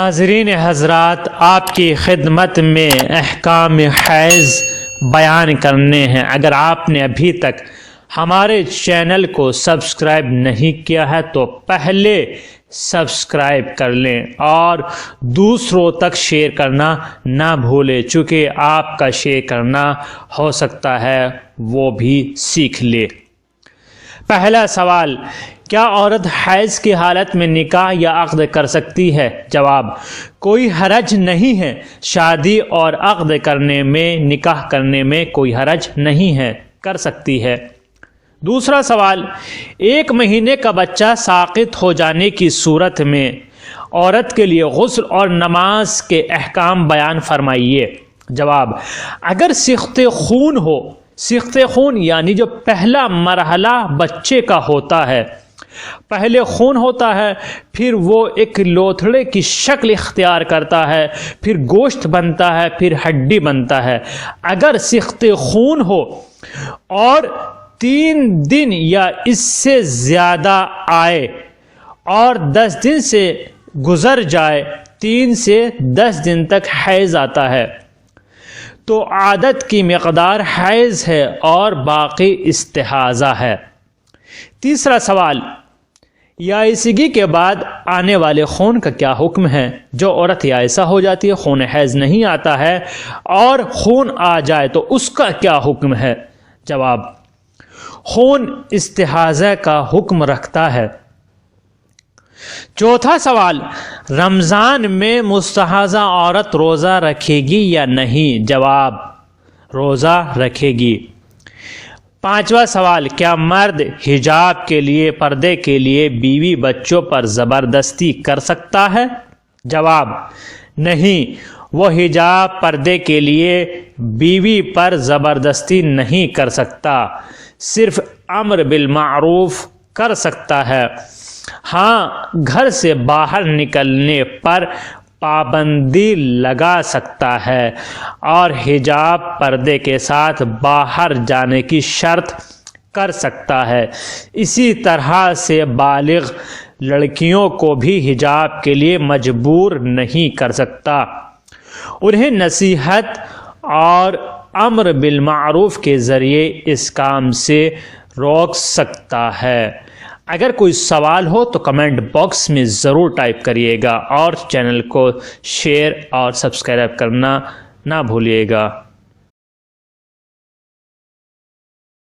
ناظرین حضرات، آپ کی خدمت میں احکام حیض بیان کرنے ہیں۔ اگر آپ نے ابھی تک ہمارے چینل کو سبسکرائب نہیں کیا ہے تو پہلے سبسکرائب کر لیں اور دوسروں تک شیئر کرنا نہ بھولیں، چونکہ آپ کا شیئر کرنا ہو سکتا ہے وہ بھی سیکھ لے۔ پہلا سوال، کیا عورت حیض کی حالت میں نکاح یا عقد کر سکتی ہے؟ جواب، کوئی حرج نہیں ہے، شادی اور عقد کرنے میں، نکاح کرنے میں کوئی حرج نہیں ہے، کر سکتی ہے۔ دوسرا سوال، 1 مہینے کا بچہ ساقط ہو جانے کی صورت میں عورت کے لیے غسل اور نماز کے احکام بیان فرمائیے۔ جواب، اگر سیخت خون ہو، سیخت خون یعنی جو پہلا مرحلہ بچے کا ہوتا ہے، پہلے خون ہوتا ہے، پھر وہ ایک لوتھڑے کی شکل اختیار کرتا ہے، پھر گوشت بنتا ہے، پھر ہڈی بنتا ہے۔ اگر سیخت خون ہو اور 3 دن یا اس سے زیادہ آئے اور 10 دن سے گزر جائے، 3 سے 10 دن تک حیض آتا ہے تو عادت کی مقدار حیض ہے اور باقی استحاضہ ہے۔ تیسرا سوال، یائسگی کے بعد آنے والے خون کا کیا حکم ہے؟ جو عورت یائسہ ہو جاتی ہے، خون حیض نہیں آتا ہے اور خون آ جائے تو اس کا کیا حکم ہے؟ جواب، خون استحاضہ کا حکم رکھتا ہے۔ چوتھا سوال، رمضان میں مستحاضہ عورت روزہ رکھے گی یا نہیں؟ جواب، روزہ رکھے گی۔ پانچواں سوال، کیا مرد حجاب کے لیے، پردے کے لیے بیوی بچوں پر زبردستی کر سکتا ہے؟ جواب، نہیں، وہ حجاب پردے کے لیے بیوی پر زبردستی نہیں کر سکتا، صرف امر بالمعروف کر سکتا ہے۔ ہاں، گھر سے باہر نکلنے پر پابندی لگا سکتا ہے اور حجاب پردے کے ساتھ باہر جانے کی شرط کر سکتا ہے۔ اسی طرح سے بالغ لڑکیوں کو بھی حجاب کے لیے مجبور نہیں کر سکتا، انہیں نصیحت اور امر بالمعروف کے ذریعے اس کام سے روک سکتا ہے۔ اگر کوئی سوال ہو تو کمنٹ باکس میں ضرور ٹائپ کریے گا اور چینل کو شیئر اور سبسکرائب کرنا نہ بھولیے گا۔